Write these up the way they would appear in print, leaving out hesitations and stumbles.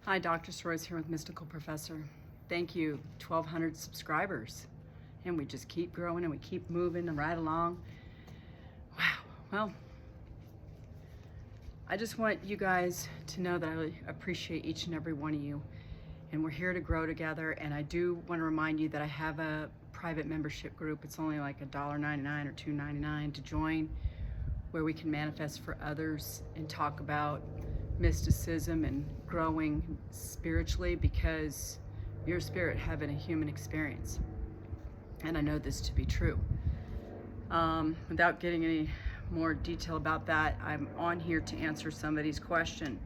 Hi, Dr. Soroy's here with Mystical Professor. Thank you, 1,200 subscribers. And we just keep growing and we keep moving right along. Wow. Well, I just want you guys to know that I really appreciate each and every one of you. And we're here to grow together. And I do want to remind you that I have a private membership group. It's only like $1.99 or $2.99 to join, where we can manifest for others and talk about mysticism and growing spiritually, because you're a spirit having a human experience. And I know this to be true. Without getting any more detail about that, I'm on here to answer somebody's question.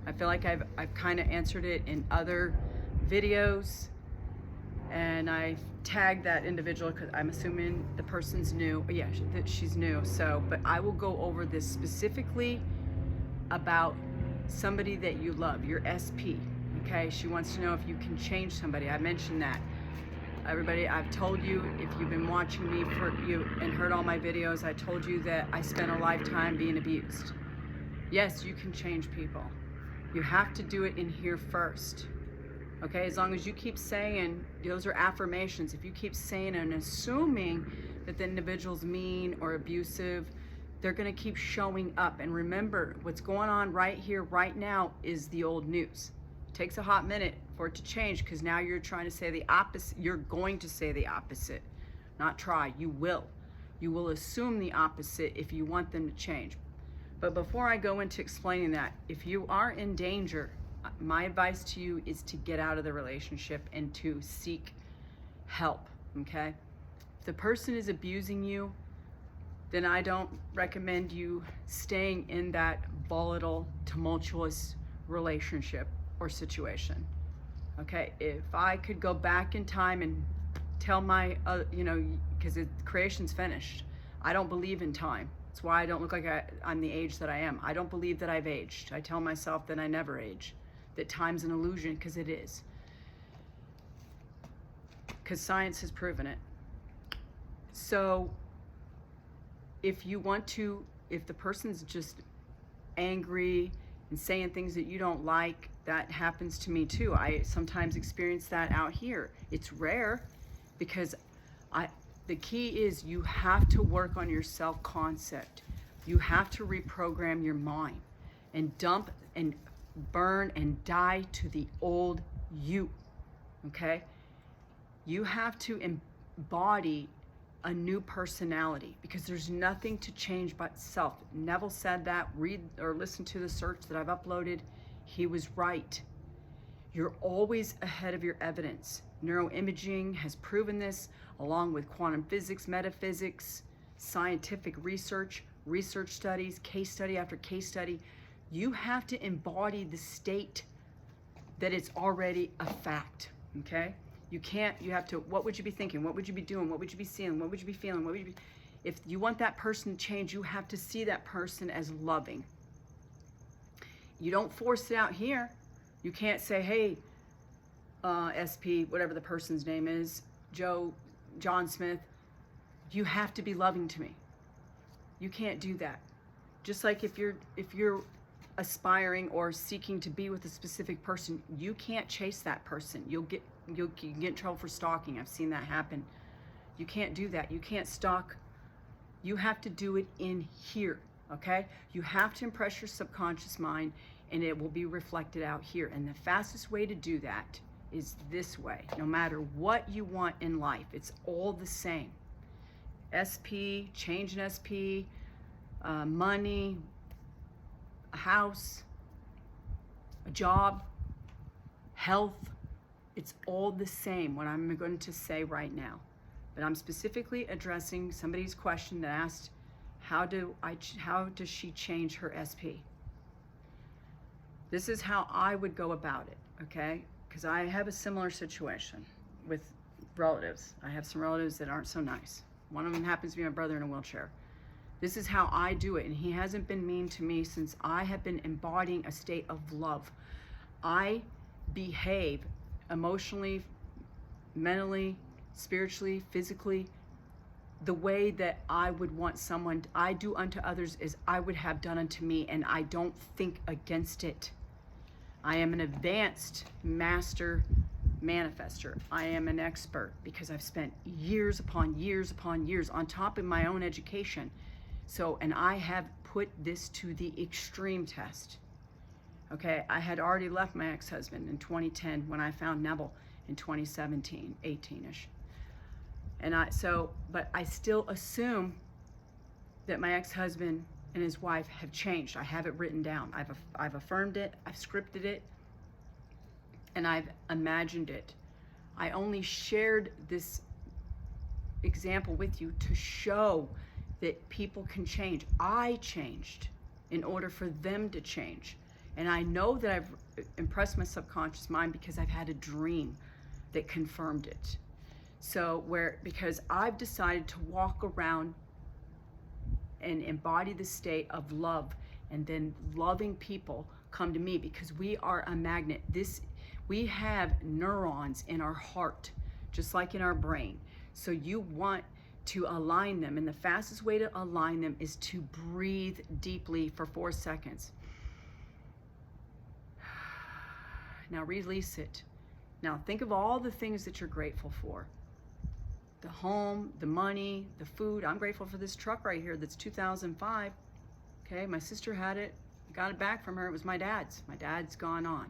I feel like I've kind of answered it in other videos, and I tagged that individual because I'm assuming the person's new. Yeah, that she's new. So, but I will go over this specifically about somebody that you love, your SP. Okay, she wants to know if you can change somebody. I mentioned that. Everybody, I've told you, if you've been watching me for you and heard all my videos, I told you that I spent a lifetime being abused. Yes, you can change people. You have to do it in here first. Okay, as long as you keep saying, those are affirmations. If you keep saying and assuming that the individual's mean or abusive, they're going to keep showing up. And remember, what's going on right here, right now, is the old news. It takes a hot minute for it to change, because now you're trying to say the opposite. You're going to say the opposite. Not try, you will. You will assume the opposite if you want them to change. But before I go into explaining that, if you are in danger, my advice to you is to get out of the relationship and to seek help, okay? If the person is abusing you, then I don't recommend you staying in that volatile, tumultuous relationship or situation. Okay, if I could go back in time and tell my, because creation's finished. I don't believe in time. That's why I don't look like I'm the age that I am. I don't believe that I've aged. I tell myself that I never age, that time's an illusion, because it is. Because science has proven it. So, if you want to, if the person's just angry and saying things that you don't like, that happens to me too. I sometimes experience that out here. It's rare, because the key is you have to work on your self-concept. You have to reprogram your mind and dump and burn and die to the old you, okay? You have to embody a new personality, because there's nothing to change but self. Neville said that. Read or listen to the search that I've uploaded. He was right. You're always ahead of your evidence. Neuroimaging has proven this, along with quantum physics, metaphysics, scientific research, research studies, case study after case study. You have to embody the state that it's already a fact, okay? You can't, you have to, what would you be thinking? What would you be doing? What would you be seeing? What would you be feeling? What would you be, if you want that person to change, you have to see that person as loving. You don't force it out here. You can't say, hey, SP, whatever the person's name is, John Smith, you have to be loving to me. You can't do that. Just like if you're aspiring or seeking to be with a specific person, you can't chase that person. You can get in trouble for stalking. I've seen that happen. You can't do that. You can't stalk. You have to do it in here, okay? You have to impress your subconscious mind, and it will be reflected out here. And the fastest way to do that is this way. No matter what you want in life, it's all the same. SP, change an SP, money, a house, a job, health, it's all the same, what I'm going to say right now. But I'm specifically addressing somebody's question that asked, how does she change her SP? This is how I would go about it, okay? Because I have a similar situation with relatives. I have some relatives that aren't so nice. One of them happens to be my brother in a wheelchair. This is how I do it, and he hasn't been mean to me since I have been embodying a state of love. I behave emotionally, mentally, spiritually, physically, the way that I would want someone, I do unto others as I would have done unto me, and I don't think against it. I am an advanced master manifester. I am an expert because I've spent years upon years upon years on top of my own education. So, and I have put this to the extreme test. Okay, I had already left my ex-husband in 2010 when I found Neville in 2017, 18-ish. And but I still assume that my ex-husband and his wife have changed. I have it written down. I've affirmed it, I've scripted it, and I've imagined it. I only shared this example with you to show that people can change. I changed in order for them to change. And I know that I've impressed my subconscious mind because I've had a dream that confirmed it. So because I've decided to walk around and embody the state of love, and then loving people come to me because we are a magnet. We have neurons in our heart, just like in our brain. So you want to align them, and the fastest way to align them is to breathe deeply for 4 seconds. Now release it. Now think of all the things that you're grateful for. The home, the money, the food. I'm grateful for this truck right here that's 2005. Okay, my sister had it. I got it back from her. It was my dad's. My dad's gone on.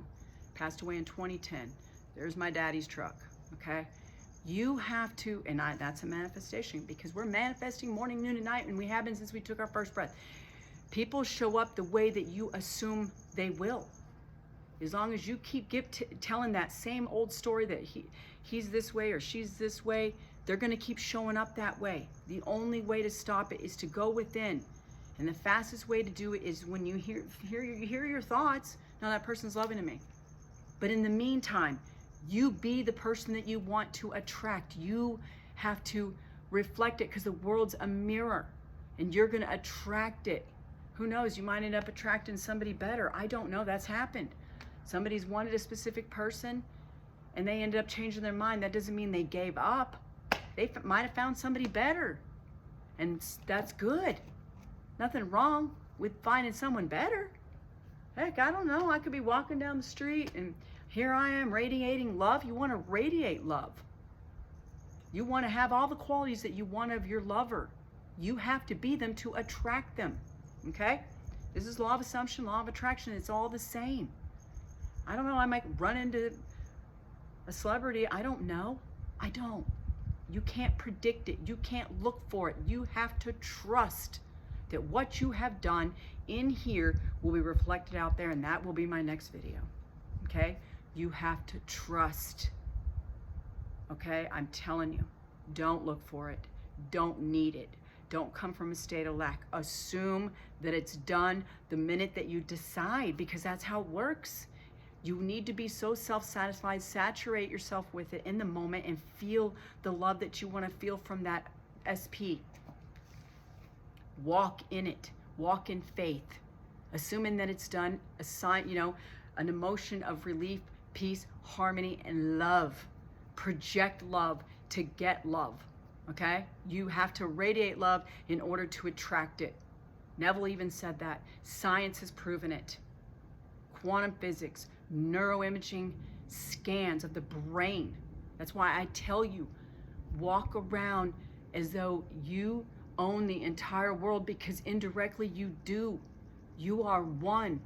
Passed away in 2010. There's my daddy's truck. Okay? You have to, and that's a manifestation because we're manifesting morning, noon, and night, and we have been since we took our first breath. People show up the way that you assume they will. As long as you keep telling that same old story that he's this way or she's this way, they're going to keep showing up that way. The only way to stop it is to go within. And the fastest way to do it is when you hear your thoughts. Now that person's loving to me. But in the meantime, you be the person that you want to attract. You have to reflect it because the world's a mirror and you're going to attract it. Who knows? You might end up attracting somebody better. I don't know. That's happened. Somebody's wanted a specific person and they ended up changing their mind. That doesn't mean they gave up. They might have found somebody better. And that's good. Nothing wrong with finding someone better. Heck, I don't know. I could be walking down the street and here I am radiating love. You want to radiate love. You want to have all the qualities that you want of your lover. You have to be them to attract them. Okay? This is law of assumption, law of attraction. It's all the same. I don't know. I might run into a celebrity. I don't know. I don't. You can't predict it. You can't look for it. You have to trust that what you have done in here will be reflected out there, and that will be my next video. Okay? You have to trust. Okay? I'm telling you, don't look for it. Don't need it. Don't come from a state of lack. Assume that it's done the minute that you decide, because that's how it works. You need to be so self-satisfied, saturate yourself with it in the moment and feel the love that you want to feel from that SP. Walk in it. Walk in faith. Assuming that it's done, an emotion of relief, peace, harmony, and love. Project love to get love. Okay? You have to radiate love in order to attract it. Neville even said that. Science has proven it. Quantum physics, neuroimaging scans of the brain. That's why I tell you, walk around as though you own the entire world, because indirectly you do. You are one.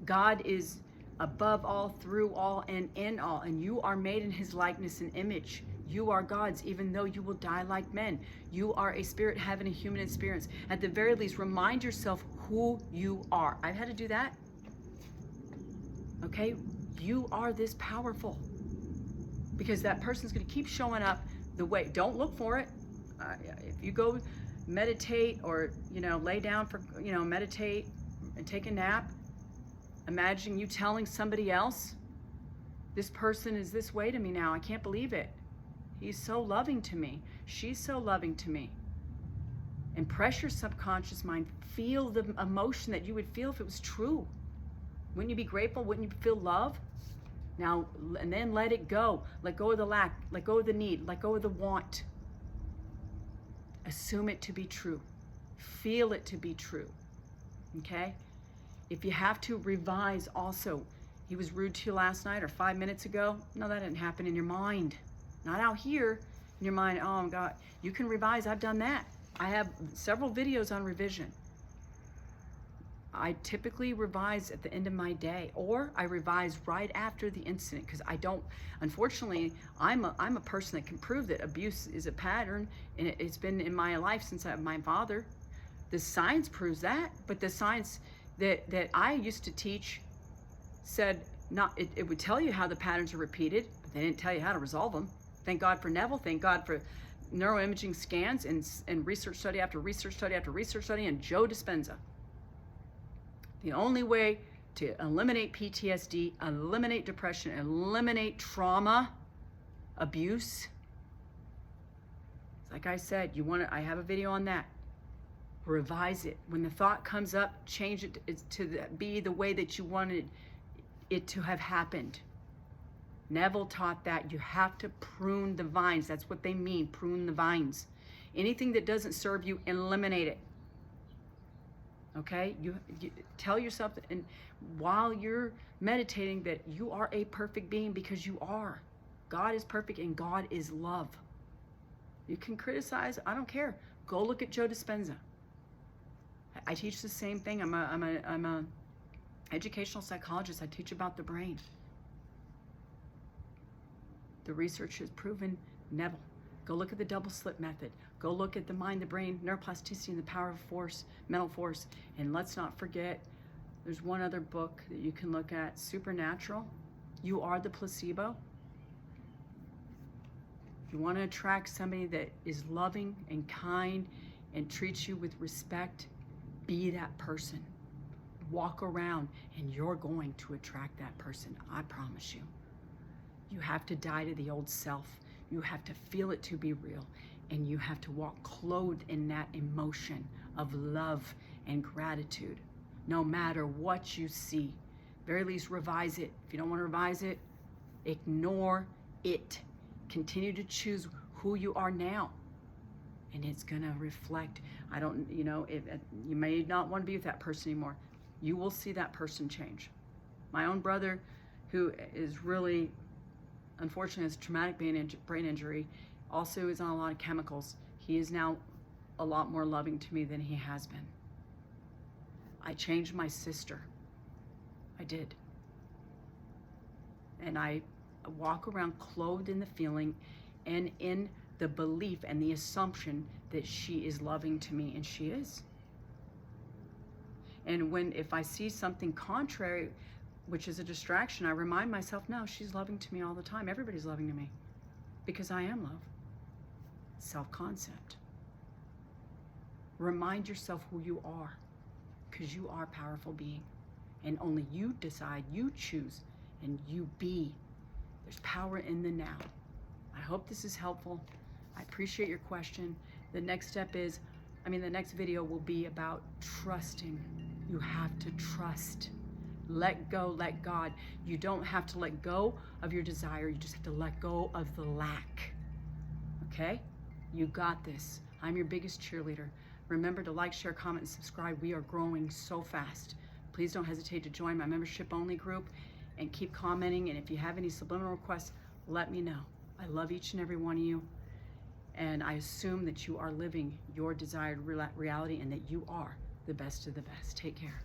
God is above all, through all, and in all, and you are made in his likeness and image. You are God's, even though you will die like men. You are a spirit having a human experience. At the very least, remind yourself who you are. I've had to do that. Okay? You are this powerful. Because that person's going to keep showing up the way. Don't look for it. If you go meditate or, lay down for, meditate and take a nap, imagine you telling somebody else, this person is this way to me now. I can't believe it. He's so loving to me. She's so loving to me. Impress your subconscious mind. Feel the emotion that you would feel if it was true. Wouldn't you be grateful? Wouldn't you feel love? Now, and then let it go. Let go of the lack. Let go of the need. Let go of the want. Assume it to be true. Feel it to be true. Okay? If you have to revise also, He was rude to you last night or 5 minutes ago. No, that didn't happen in your mind. Not out here in your mind. Oh God, you can revise. I've done that. I have several videos on revision. I typically revise at the end of my day, or I revise right after the incident, because I don't, unfortunately, I'm a person that can prove that abuse is a pattern, and it's been in my life since I have my father. The science proves that, but the science that I used to teach said it would tell you how the patterns are repeated, but they didn't tell you how to resolve them. Thank God for Neville. Thank God for neuroimaging scans and research study after research study after research study, and Joe Dispenza. The only way to eliminate PTSD, eliminate depression, eliminate trauma, abuse, like I said, I have a video on that. Revise it. When the thought comes up, change it to be the way that you wanted it to have happened. Neville taught that you have to prune the vines. That's what they mean, prune the vines. Anything that doesn't serve you, eliminate it. Okay, you tell yourself, and while you're meditating, that you are a perfect being, because you are. God is perfect and God is love. You can criticize, I don't care. Go look at Joe Dispenza. I teach the same thing. I'm a educational psychologist. I teach about the brain. The research has proven Neville. Go look at the double slit method. Go look at the mind, the brain, neuroplasticity, and the power of force, mental force. And let's not forget, there's one other book that you can look at, Supernatural. You are the placebo. If you want to attract somebody that is loving and kind and treats you with respect, be that person. Walk around and you're going to attract that person. I promise you. You have to die to the old self. You have to feel it to be real. And you have to walk clothed in that emotion of love and gratitude. No matter what you see. Very least, revise it. If you don't want to revise it, ignore it. Continue to choose who you are now. And it's going to reflect. You may not want to be with that person anymore. You will see that person change. My own brother, who is really, unfortunately, has a traumatic brain injury, also is on a lot of chemicals. He is now a lot more loving to me than he has been. I changed my sister. I did. And I walk around clothed in the feeling and in the belief and the assumption that she is loving to me, and she is. And if I see something contrary, which is a distraction, I remind myself, no, she's loving to me all the time. Everybody's loving to me because I am love. Self-concept. Remind yourself who you are, because you are a powerful being, and only you decide, you choose, and you be. There's power in the now. I hope this is helpful. I appreciate your question. The next video will be about trusting. You have to trust. Let go, let God. You don't have to let go of your desire. You just have to let go of the lack. Okay? You got this. I'm your biggest cheerleader. Remember to like, share, comment, and subscribe. We are growing so fast. Please don't hesitate to join my membership-only group and keep commenting. And if you have any subliminal requests, let me know. I love each and every one of you. And I assume that you are living your desired reality and that you are the best of the best. Take care.